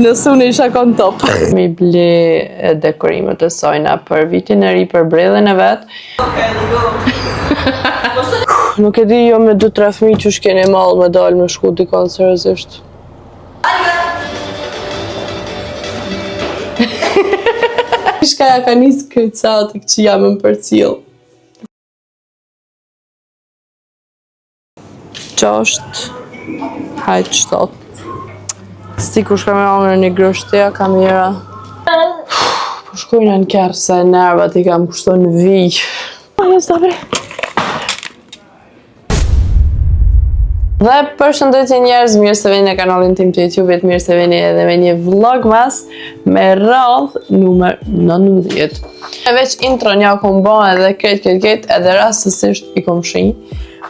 Nësë unë isha kon top. Mi ble dekorimet e sojna për vitin e ri, për brellën e vetë. Nuk e di jo me 2-3 fëmijë që shkeni mall me dalë me shku dikon seriozisht. Shka ja ka njësë kërcatik që jam më përcil. 6, hajtë 7. Sti ku shka me angre një grështja, kamera. Po shkojnë në kërë se nervat i kam kushtu në vij. Dhe përshëndetje njerëz, mirë se vini në kanalin tim të YouTube-it, mirë se vini edhe me një vlogmas me radh numër 19. E veç intro nja kom ba edhe këtë edhe rastësisht i kom shi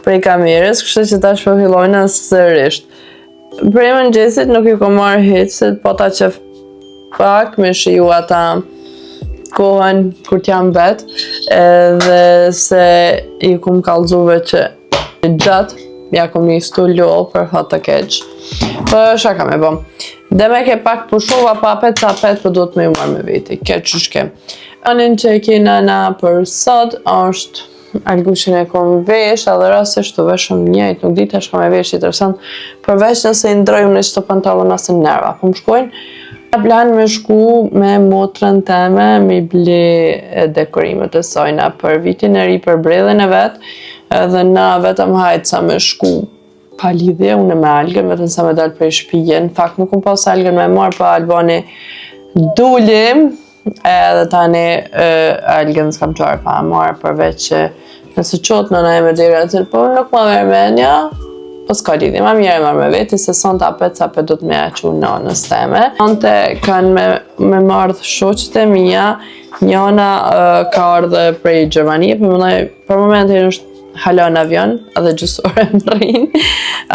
prej kamerës, kështë që tash po fillojnë sërisht. Prej mëngjesit nuk i kom marrë hitset, po ta që pak me shiju ata kohën kur t'jam vet, edhe se i kom kallëzuve që gjatë ja kom një stu ljollë për fat të keq. Për shaka me bom. Dhe me ke pak pushuva pa apet sa apet për do të me ju marrë me veti. Keq që shke. Anin që e kina na për sot është algushin e kom vesh, edhe rasisht të veshëm njejt, nuk dita shka me vesh interesant, përveç nëse i ndrojmë në qëto pantalon asë në nerva. Po më shkojnë, plan me shku me motrën teme, mi ble dekorimet e sojna për vitin e ri, për brellën e vetë, edhe na vetëm hajtë sa me shku pa lidhje, unë me algën, vetëm sa me dalë prej shpije. Në fakt nuk unë pas algën me marë, pa Albani dulim, edhe tani algën s'kam qarë pa marë, përveç që nëse qotë nëna e me dire atër, po nuk ma merë menja, po s'ka lidhje, ma mjerë e marë me veti, se son të apet do të me aqu nënës teme. Sonte kanë me mardhë shoqët e mija, njona ka ardhe prej Gjermani, për momentin është hala në avion, edhe gjësore më rrinë,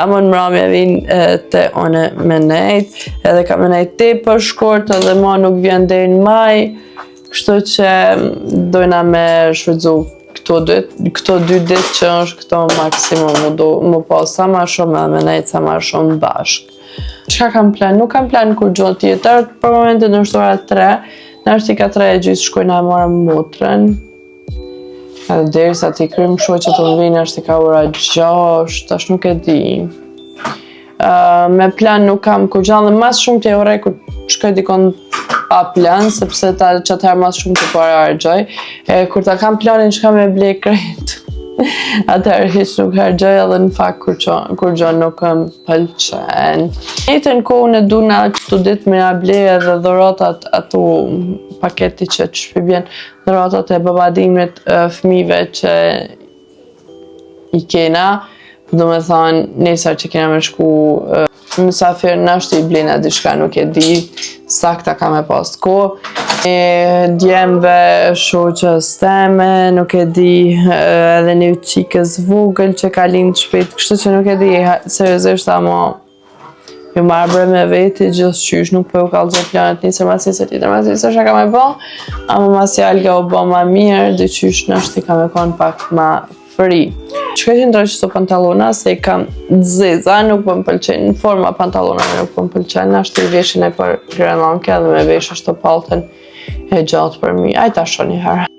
ama në mrami e vinë të one me nejt, edhe ka me nejt te për shkort, edhe ma nuk vjen dhe në maj, kështu që dojna me shfridzu këto 2 ditë që është këto maksimum, mu po sa ma shumë edhe me nejt sa ma shumë bashk. Qka kam plan? Nuk kam plan kur gjotë tjetër, për momentin është ora 3, në është i ka 3 e gjithë shkojna e marë motrën, edhe deri sa t'i krym shoqet të vinë është i ka ora 6, tash nuk e di. Me plan nuk kam kur gjanë dhe mas shumë t'je ore kur shkoj dikon pa plan, sepse qatëherë mas shumë të pare hargjoj. Kur ta kam planin që ka me ble krejt, atëherë hiq nuk hargjoj edhe në fakt kur gjanë nuk më pëlqen. Njëtën kohën e duna qëtu dit me a ble edhe dhuratat ato paketi që të shpibjen, dhuratat e babadimit fëmive që i kena, do me thonë nesër që kena me shku mësafir nështë i blina dishka, nuk e di sakta ka me pas ko. Djemve shoqës teme, nuk e di edhe një qikës vogël që ka linë shpejt, kështu që nuk e di seriozisht ama ju marrë me veti gjithë qysh, nuk po ju kallëzoj planet njësër mas njësër tjetër mas njësër që ka me bo, ama mas jalga u bo ma mirë, dhe qysh nështë i ka me konë pak ma free. Që ka që ndroj qëto pantalona, se i kam dzeza, nuk po më pëlqenë, në forma pantalona nuk po më pëlqenë, nështë i veshin e për grenonke edhe me vesh është të palten e gjatë për mi. Ajta shon një herë.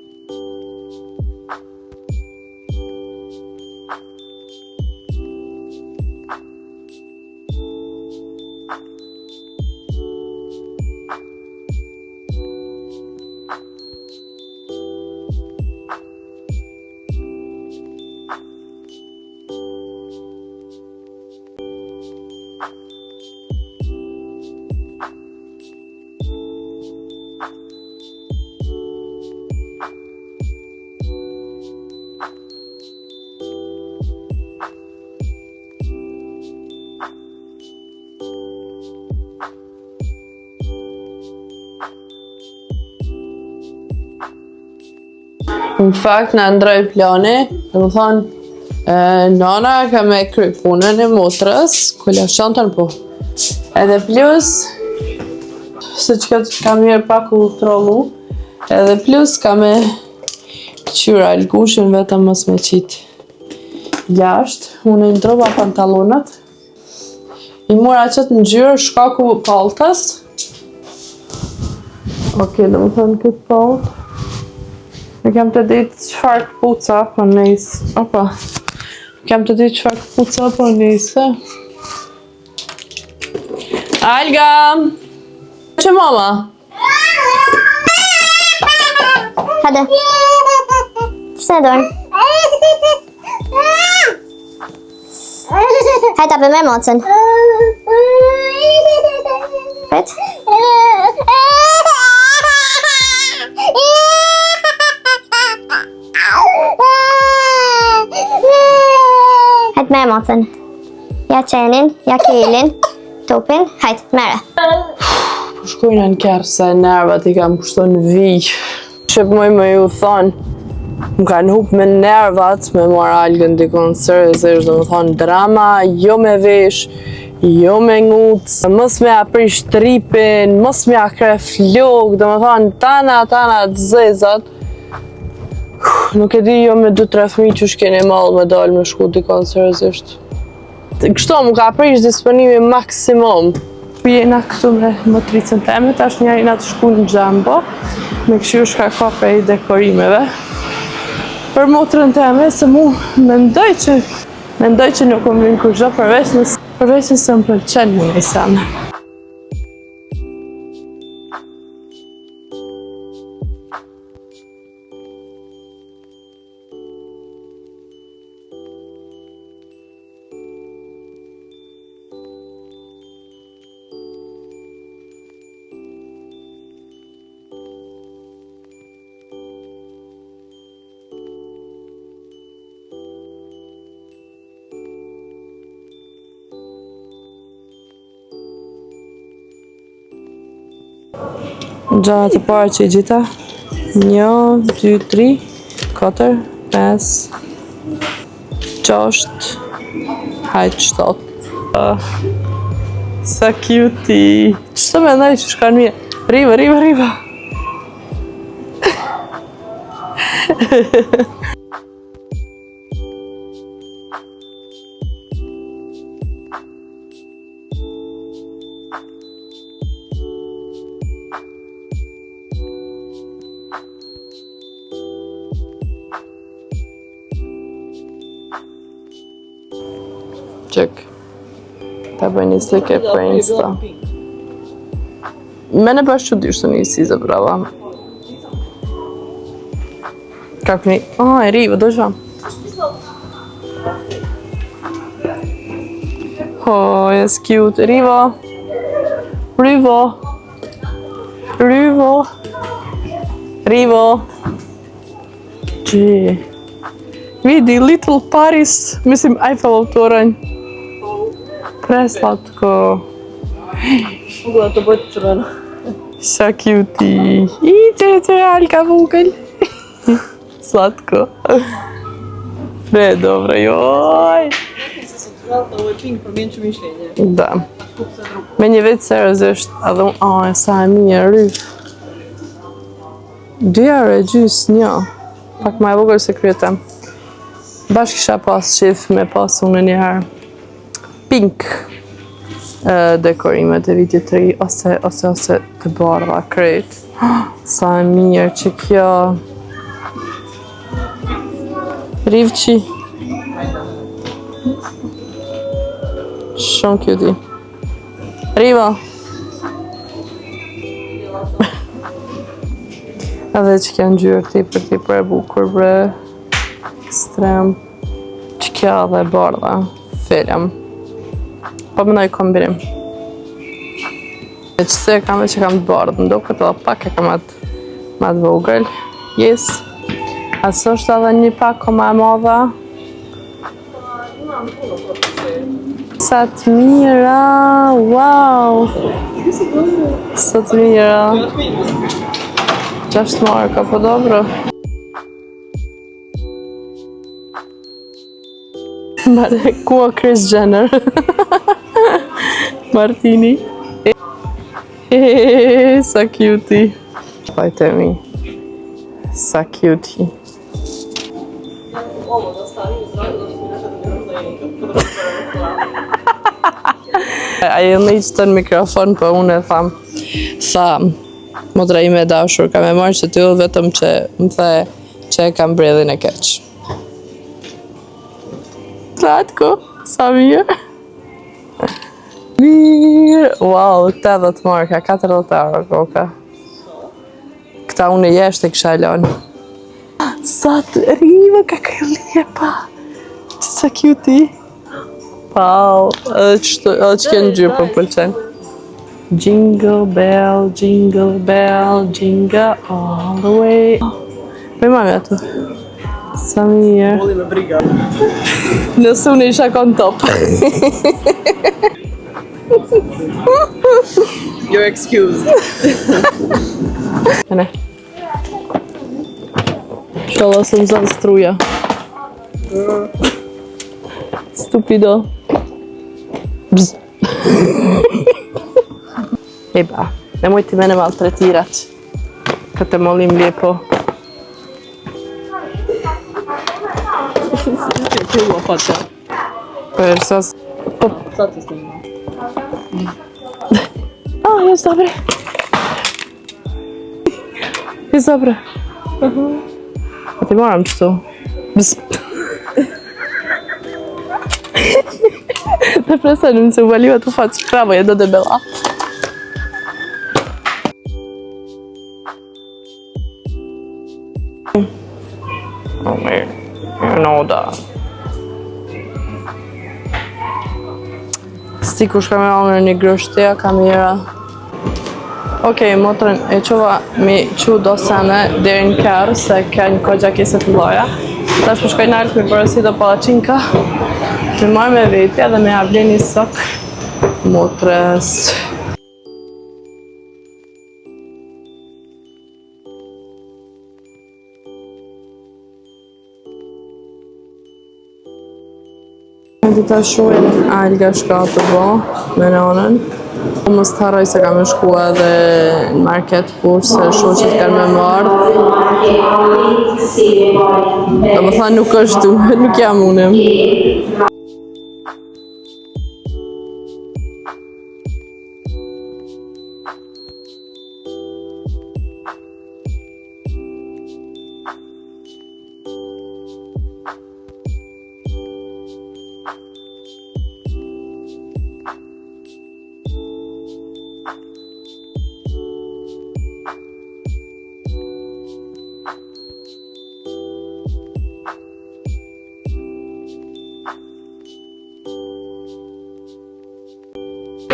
Në fakt në ndroj plani, dhe më thonë, nana ka me kry punën e motrës, kulla shantën po. Edhe plus, se që ka mirë pak u trollu, edhe plus ka me qyra algushin vetëm mos me qitë jashtë. Unë i ndrova pantalonat, I mora qëtë në gjyrë shkaku paltës. Okej, dhe më thënë këtë paltë. Në kem të ditë qëfar këpuca, po nëjse. Opa. Kem të ditë qëfar këpuca, po nëjse. Alga! Që mama? Hadi. Sen dön. Hej, tappar med maten. Vet? Hej, med maten. Ja qenin, ja kilin, topin, hejt, mere. Shkojnë në kërë se nervat i kam kushtu në vijë. Që pëmoj me ju thonë, më kanë hup me nervat, me mora Algën dikon seriozisht, dhe më thonë drama, jo me vesh, jo me nguc, mos me aprish tripin, mos me akre flok, dhe më thonë tana të zezat. Nuk e di jo me 2-3 fëmijë që shkeni mall me dalë me shku dikon seriozisht. Kështu më ka prish disponimi maksimum. Jena këtu me motricën teme, tash njëri na të shku në Gjambo, me këshu shka ka prej dekorimeve. Për motrën teme, se mu mendoj që nuk më vinë kur gjo përveç nëse më pëlqen mu në isame. Gjana të parë që i gjitha 1, 2, 3, 4, 5, 6, hajt 7. Sa cute. Qëto me ndaj që shkanë mirë? Riva. Qëk. Ta bëjnë një slike për Insta. Mene bashkë që dyshtë një si zë brava. Kako një... e riva, do shvam. Yes, cute. Riva. Gji. Vidi, Little Paris, mislim Eiffelov toranj. Preslatko. Mogu da to boje crveno. Sa cutie. Iđe, Alka vogel. Slatko. Pre, dobro, joj. Ovo je pink, promijenit ću mišljenje. Da. Meni je već seriozisht, edhe sa e mirë, ryf. 2 euro e gjys, një. Pak ma e vogël se kryete. Bashkë kisha pas qef me pas unë njëherë. Pink dekorimet e vitit të ri, ose të bardha krejt. Sa e mirë që kjo. Rivqi. Shumë cutie. Riva. Edhe që kjo në gjyrë ti për e bukur bre. Ekstrem. Që kjo dhe bardha. Film. Po më nëjë kombinim. E qëse e kam dhe që kam të bardhë. Ndo këtë dhe pak e kam atë vogël. Yes. Asë është edhe një pak koma e madha. Sa të mira, wow! Sa të mira. 6 marka, po dobro. Kua Kris Jenner. Martini. Sa cutie. Pajtemi. Sa cutie. Ajo më ishte në mikrofon, po unë e tham, motra ime e dashur, kam e marrë që t'yll vetëm që më the që e kam bredhin e keq. Ratko, sa mirë. Mirë, wow, 80 marka, 40 euro koka. Këta unë e jeshtë e kisha e lënë. Sa të rive ka këllje pa. Që sa cute. Wow, edhe që kënë gjyrë për pëlqen. Jingle bell, jingle bell, jingle all the way. Me mami atu. Sa mirë. Voli me briga. Nësë unë isha kon top. You're excused. Ne. Sholla se më zanë struja. Stupido. Bzz. Eba, nemoj ti mene maltretirat. Kad te molim lijepo. Ti lopata. Per sas... Sad ti snimam. Jest dobre. Jest dobre. A ti moram tu. Bzz. Da prestanem se uvaliva tu facu pravo, jedna debela. Oh man, you know that. Stikush kam e ongër një grështia, kamera. Okej, motrën e qova mi qu do sene deri në kërë, se ka një kogja kese të loja. Tash për shkoj naltë me përësi do palacinka. Me marrë me vetja dhe me avle një sok motrës. Në të shuin alga shka të bo me nënën. Mos të harroj se kam shku edhe në market kur se shoqet kanë me marrë. Do më tha nuk është duhet, nuk jam unem.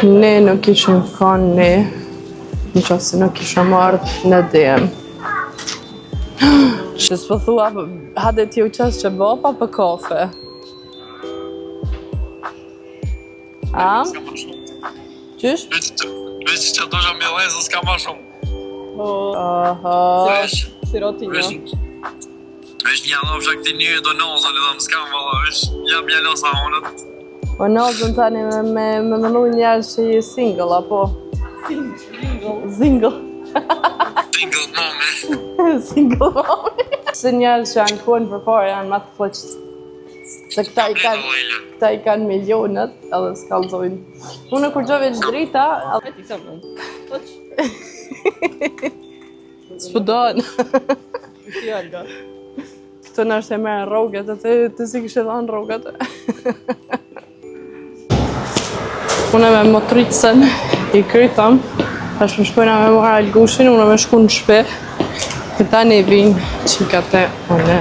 Ne nuk ishim kanë ne, në qoftë se nuk ishim ardhë në DM. Që s'po thua, hade ti u qasë që bo, pa për kafe? A? Qysh? Veç që do shë me lezë, s'ka ma shumë. Aha. Sirotinja. Veç një alofsha këti një do nozën edhe më s'kam valla, veç jam një losa honët. O nozën tani me mënu njerë që je single, apo? Single. Single mami. Single mami. Se njerë që janë kuën për parë janë ma të fëqët. Se këta i kanë milionët edhe s'kallzojnë. Unë kur gjove që drita... E ti kësam në. Poq. S'pëdojnë. Si alga. Këto nështë e merë rrogat, të si kështë dhanë rrogat. Unë me motricën i krytëm, tash më shkojna me marrë algushin, unë me shku në shpe. Këta ne vinë qikate, une.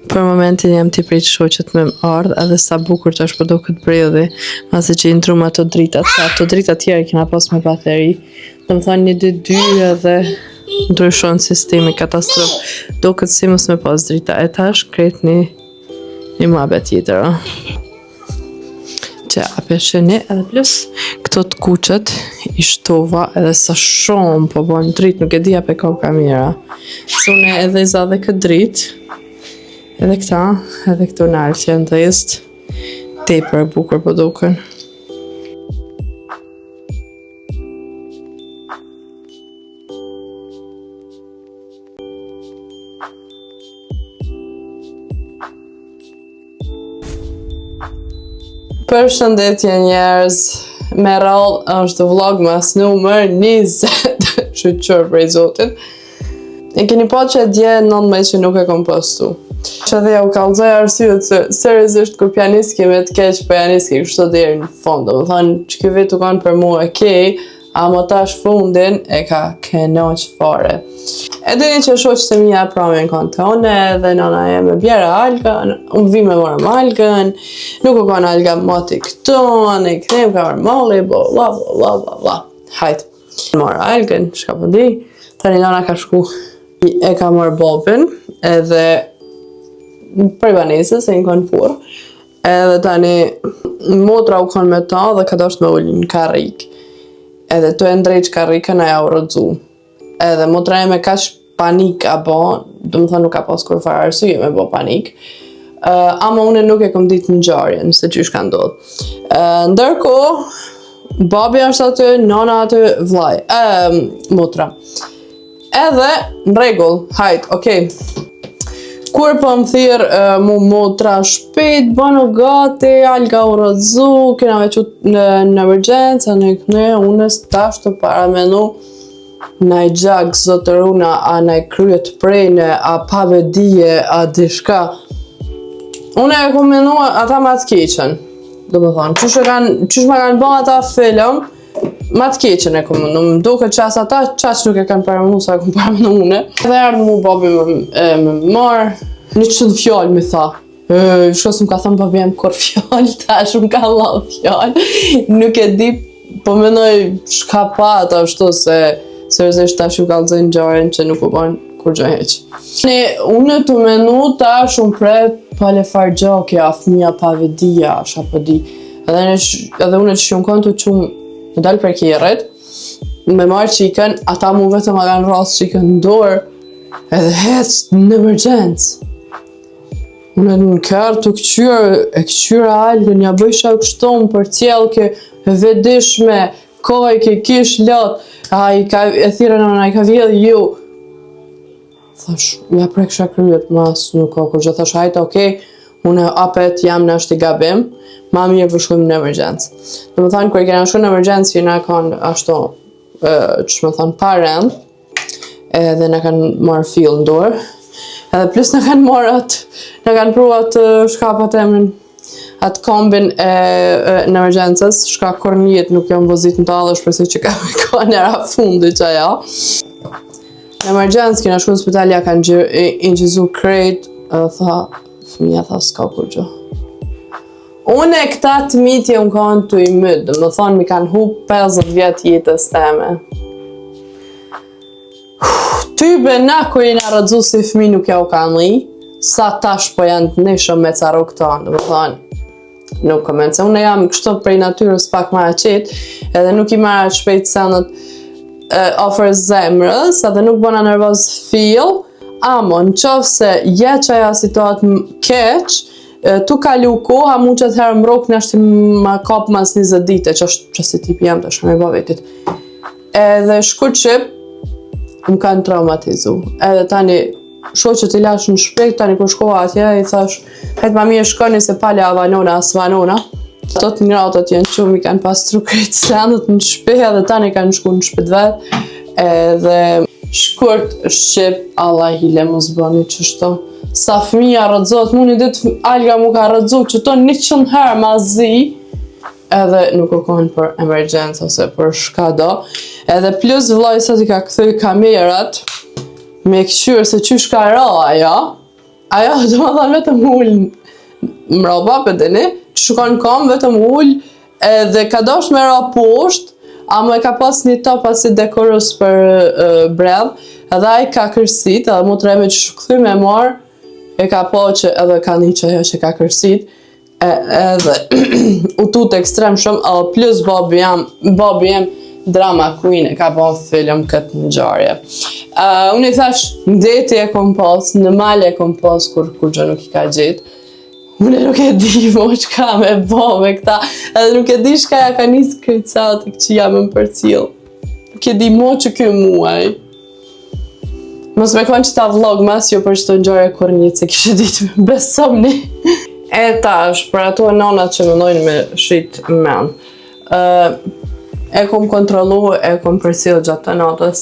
Për momentin jam t'i prit shoqet me ardh, edhe sa bukur që është po do këtë bredhi, masi që i ndrum ato dritat, sa ato dritat tjera kena pas me bateri. Do më thonë 1-2 edhe ndryshon sistemi katastrof. Do këtë si mos me pas drita, e tash kret një muhabet tjetër. Që apesheni edhe plus këto të kuqet i shtova edhe sa shumë po bon drit, nuk e dija pe ka kamera. Se une edhe i za dhe këtë drit, edhe këta, edhe këto nalë që janë të jestë tepër bukur po duken. Përshëndetje njerëz, me radhë është vlogmas numër 20, shqyqër prej zotit. E keni pa që dje 19 që nuk e kom postu. Që dhe ja u kallëzoj arsyet se seriozisht kur pianiski me të keq pianiski kështu deri në fund. Do të thonë që ky vit u kanë për mua okay, ama tash fundin e ka kënaq fare. E dini që shoqët e mia pramin kanë tone dhe nana e me bjera algën, unë vi me marrëm algën, nuk u kanë alga mati këto, ne këtem ka marrë mali, bla bla bla bla bla. Hajt, marrë algën, shka po di, tani nana ka shku, e ka marrë bobin, edhe për banesës, e në kanë furë, edhe tani motra u kanë me ta dhe ka dasht me ullin në karrik, edhe të e ndrejq karrikën e ja u rëdzu. Edhe motra e me kash panik a bo, do më thënë nuk ka pas kur farë arsye me bo panik, ama une nuk e kom ditë në gjarjen, se që shka ndodhë. Ndërko, babi është aty, nana aty, vlaj, motra. Edhe, në regull, hajt, okej. Kur po më thirë mu motra shpejt, bano gati, alga u rëdzu, kena vequt në emergjencë, në këne, unës tash të paramenu, na i gjak zotëruna, a na i kryet prejne, a pavedije, a dishka. Une e kom menua ata ma të keqen, do më thonë, qysh ma kanë bën ata film, ma të keqen e kom menua, më duke qas ata, qas nuk e kanë paramenu, sa e kom paramenu une. Dhe ardhë mu babi me marë, një qëtë fjallë me tha, shkos më ka thëmë babi jem kur fjallë, tash më ka lau fjallë, nuk e di, po menoj shka pa ata ashtu se seriozisht tash u kallëzojnë gjarën që nuk u ban kur gjë heq. Unë të menu tash unë pre pale fargjokja, fëmija pavedia, shapo di. Edhe unë që shumë kanë të qumë në dalë për kjerët, me marë qikën, ata mu vetëm a kanë rrasë qikën në dorë, edhe hecë në emergjencë. Unë në kërë të këqyra algën, ja bëjsha kështonë për cjellë ke vedishme, kohë ke kish lot, e thire nëna i ka vjedhë ju. Thash, ja preksha kryet mas nuk ka kur që thash hajta okej, unë apet jam në ashtë i gabim, ma mirë përshkujmë në emergjencë. Dhe më thanë, kër i kena shku në emergjencë, na kanë ashto, që më thanë, parën, edhe na kanë marë fill në dorë, edhe plus na kanë marë atë, na kanë pru atë shkapat emrin, atë kombin në emergjencës, shka kur një jetë nuk jam vozit në talë, shpresoj që ka njëra fundi që aja. Në emergjencë, kena shku në spital, ja kanë inqizu krejt, edhe tha, fëmija tha, s'ka kur gjë. Une këta të mitje unë kanë të i mëdë, më thonë mi kanë hup 50 vjetë jetës teme. Tybe na kur i nga rëdzu si fëmi nuk ja u kanë li, sa tash po janë të nishëm me caru këta, më thonë. Nuk komend, se unë jam kështu prej natyrës pak ma qetë, edhe nuk i marrë shpejt senët ofër zemrës, edhe nuk bëna nervoz feel, ama në qofë se je që aja situatë keq, tu kalu koha mu që të herë mrok në ashtë ma kap mas 20 dite, që është që si tipi jam të shkëm e bavetit. Edhe shkur qip, më kanë traumatizu, edhe tani shoqët i lash në shpek, tani kur shkoha atje, i thash, hajtë ma mirë shkoni se pale avanona, asvanona. Ato të ngratët janë që mi kanë pastru krejtë slandët në shpek, edhe tani kanë shku në shpet vetë, edhe shkurt shqip, Allah hile mu zbani qështo. Sa fëmija rëdzot, mu një ditë alga mu ka rëdzu që to 100 herë ma zi, edhe nuk u konë për emergjencë ose për shka do. Edhe plus vllai sa t'i ka këthy kamerat, me këshyrë se qysh ka ra ajo, Ajo do më thonë vetëm ull mrapa për dini, që shukon kom vetëm ull edhe ka dosh me ra poshtë, ama e ka pas një top asi dekorus për bredh, edhe ai ka kërsit, edhe mu të reme që shukëthy me marë, e ka po që edhe ka një që ajo që ka kërsit, edhe u tut ekstrem shumë, edhe plus babi jem drama queen e ka po film këtë në gjarje. Unë i thash, në deti e kom pas, në mal e kom pas, kur gjë nuk i ka gjetë. Unë nuk e di mo që ka me bo me këta, edhe nuk e di shka ja ka njës kërcatik që jam më përcil. Nuk e di mo që kjo muaj. Mos me konë që ta vlog mas jo për që të njërë kur një që kishë ditë me besomni. E tash, për ato nonat që mëndojnë me shit men. E kom kontrolu, e kom përcil gjatë të natës.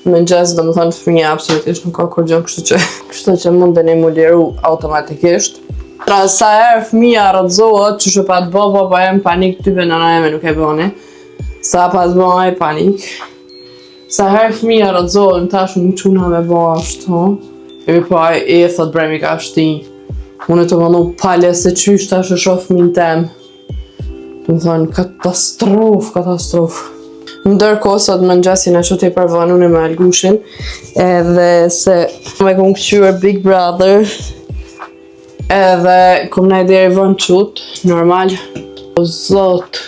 Në mëngjes do më thonë fëmija absolutisht nuk ka kur gjë, kështu që mund dhe ne mu liru automatikisht. Sa herë fëmija rëdzohet që që pa të bo, baba jem panik, type nëna jeme nuk e bëni. Sa pa të bo aj panik. Sa herë fëmija rëdzohet, në tash më quna me bo ashtu. E mi pa e thot bremi ka shti. Unë të mëndu pale se qysh tash e shoh fëmin tem. Të më thonë katastrof. Ndërkohë sot mëngjesin e që t'i përvonu me Algushin, edhe se me kom këqyër Big Brother, edhe kom ne deri vën qut, normal. O zot,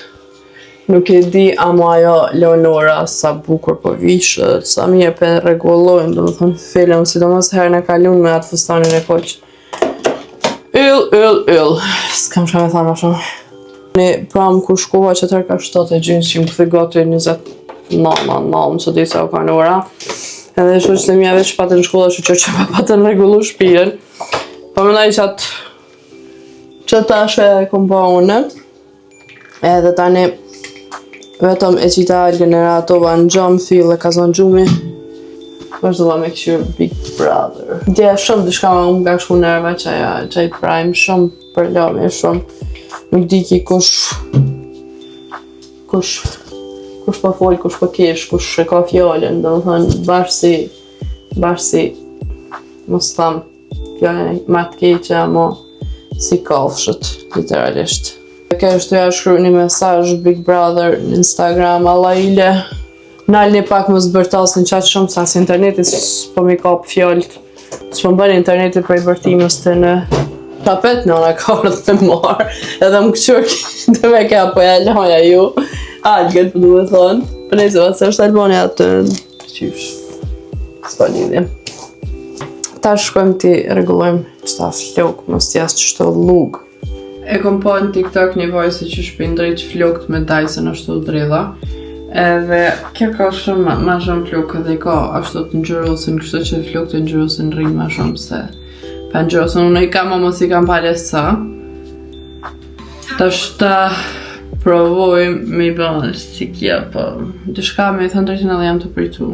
nuk e di ama ajo Leonora sa bukur po vishët, sa mirë për regullojnë, do më thënë film, sidomos herën e kalun me atë fustanin e koq. Yll, s'kam që me thanë ma shumë. Në pram ku shkova që tërë ka 7 gjynë që më këthi gati 29, së di sa u kanë ora. Edhe shu që të mja veç patën shkolla që që pa patën regullu shpijen. Po më nëjë që ta shë e kom pa une. Edhe tani vetëm e qita generatova në gjumë, fillë e ka zonë gjumi. Vazhdova me këshur Big Brother. Dje shumë dishka më nga shku nerva që i prime shumë për lami shumë. Nuk di ki kush po fol, kush po kesh, kush e ka fjallën, do më thënë bashkë si mos thamë fjallën ma të keqe, ama si kafshët, literalisht. Kjo është të ja shkru një mesazh Big Brother në Instagram, alla ile, nalë një pak më zbërtas në qatë shumë, sa si internetit s'po mi kap fjallët, s'po më bërë internetit për i bërtimës të në tapet nëna ka ardhë me marë, edhe më këqër të me ka po ja loja ju, algët për duhe thonë, për nejse vësë është albani atë qysh, s'pa lidhje. Ta shkojmë ti regulojmë qëta flok, mos t'jas që shto lugë. E kom po në TikTok një vojse që shpin drejt flokët me Dyson ashtu dredha, edhe kjo ka shumë ma shumë flokë edhe ka ashtu të ngjyrosin, kështu që flokët e ngjyrosin rrinë ma shumë se Pangjosën, unë i kam mos i kam pale sa. Ta shta provojmë me i bënë si kja, po dishka me i thënë drejtin edhe jam të pritu.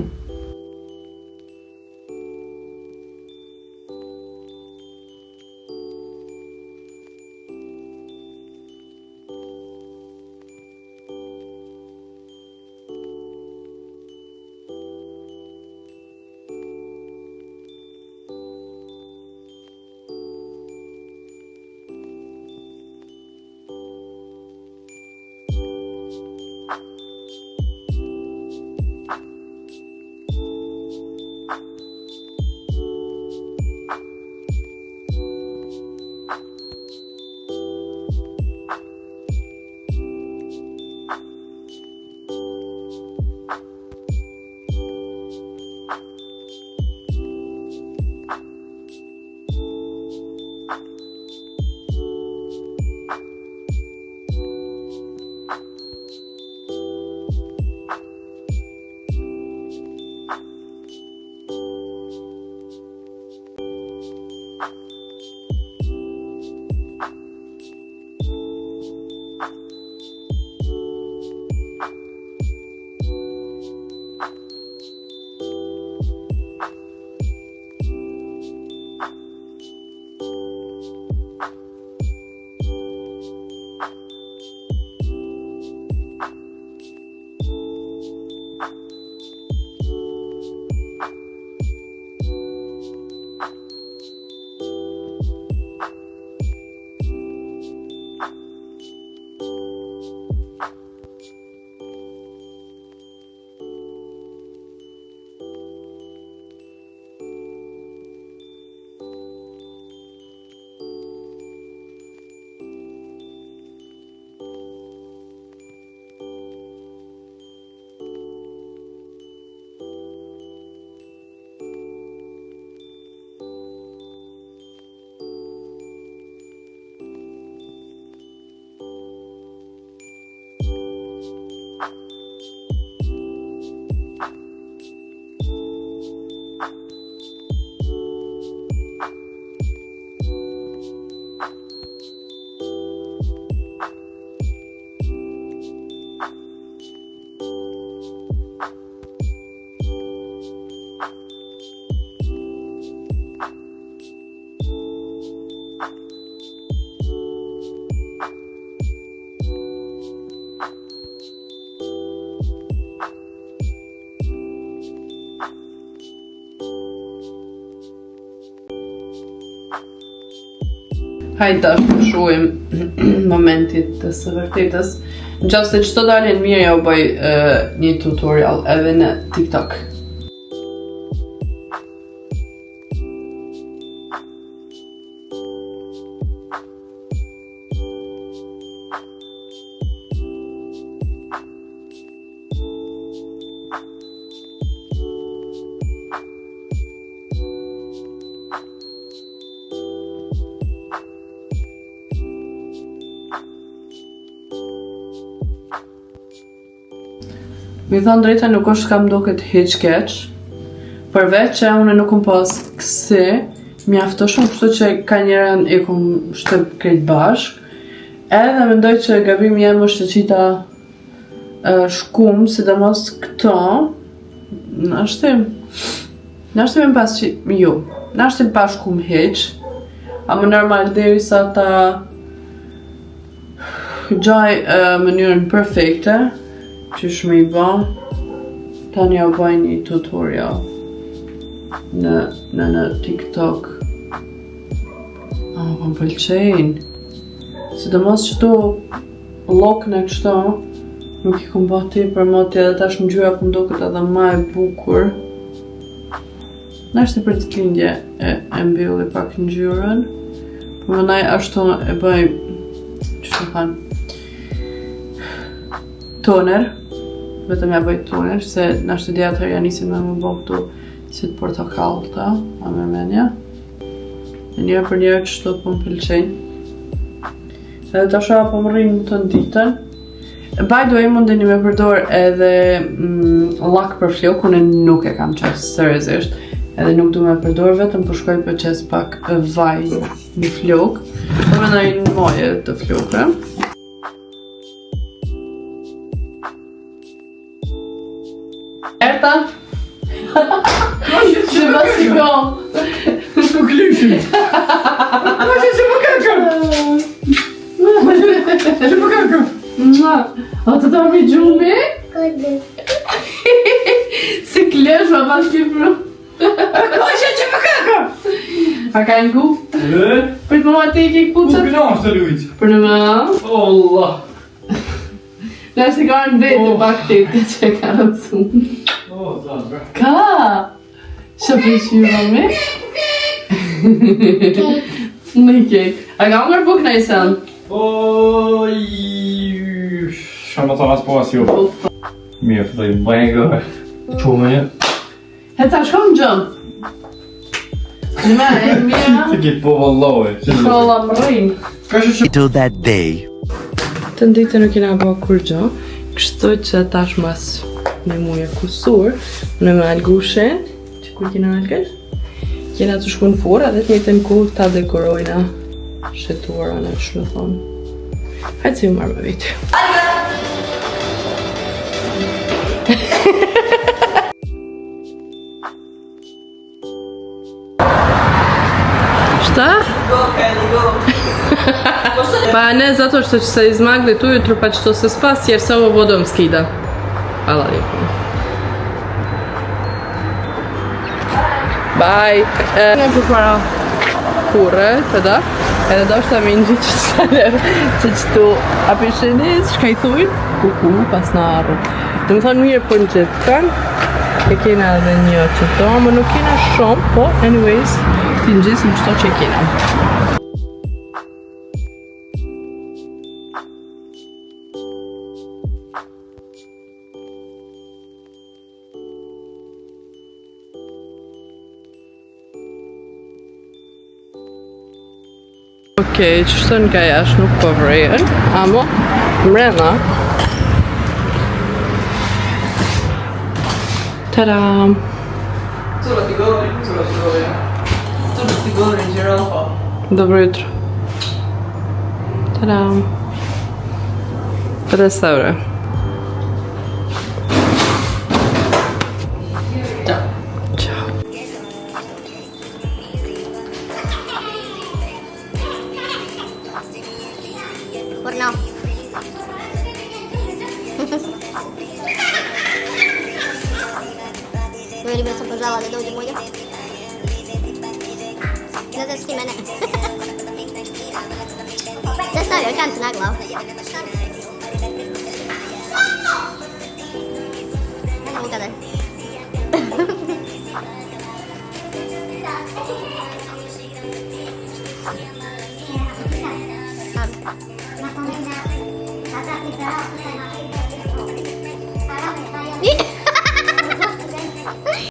Hajde ta shkruajm momentit të së vërtetës. Nëse çdo dalin mirë ja u bëj një tutorial edhe në TikTok. Mi thonë drejta nuk është kam duket hiq keq, përveç që unë nuk kom pas kësi, mjafto shumë kështu që ka njerën i kom shtëp krejt bashk, edhe mendoj që gabimi jem është të qita shkum, sidomos këto, në ashtim pas që, ju, në ashtim pa shkum hiq, a më normal deri sa ta gjaj mënyrën perfekte, që shme i ba, tani ja u baj një tutorial në TikTok. Më pëlqejnë. Sidomos që to lokne kështu, nuk i kom ba ti për moti edhe tash në gjyra për mdoket edhe ma e bukur. Nashti për të lindje e mbylli pak në gjyrën, për më naj ashtu e bëj, që të thanë, toner, vetëm ja bëj toner, se nashtë dhe atër janë nisin me më bëj këtu si të portokallta, a me menja. E njërë për njërë që shto po më pëlqenj. Edhe të asha po më rrinë të në ditën. By the way, mundeni me përdor edhe lak për flok, unë nuk e kam qasë seriozisht, edhe nuk du me përdor vetëm për shkoj për qes pak vaj në flok, për me në moje të flokë. Erta? Që basi kom. Nuk lyshim. Që më kakëm. Që më kakëm. A të ta mi gjumi? Si klesh ma pas kipru. Që më kakëm. A ka në ku? Për të më te i kik pucët? Nuk këna është të lujtë. Për në më? Allah. Në është i ka në vetë pak të të që ka në të sumë. Ka! Që për qyra me? Në kek. A ka mërë buk në i sen? Shama të rasë po asë jo. Mirë të dojë bëjnë gërë. Qumë një. Heca shko në gjëmë? Në me, e mija? Të kitë po vëllohe. Shola më rrinë. Later that day. Të ndite nuk kena bëha kur gjë, kështu që tash mas një muje kusur, në me algushen, që kur kena algësh, kena të shku në fora dhe të njëtën kur ta dekorojna shetuara në që në thonë. Hajtë si ju marrë me vitë. Šta? Pa ne zato što će se izmaglit ujutro pa će to se spasti jer se ovo vodom skida. Hvala lijepo. Bye. Ne përpara kure, të da, edhe do shta mi në gjithë që që tu apishenit, shka i thujnë, kuku, pas në arru. Dhe më thonë mirë për në gjithë kanë, e kena edhe një që to, më nuk kena shumë, po, anyways, ti në gjithë në qëto që kena. Okej, që shtë nga jash nuk po vrejën, amo mrena. Tadam! Cura ti govori, cura ti govori. Cura ti govori, gjirafa. Dobro jutro. Tadam! 50 euro. Ciao. Ciao. Porno. Ой, ребята, пожалуй, да дойдем, мой. Да, с кем она? vi kan inte nagla. Jag vågade.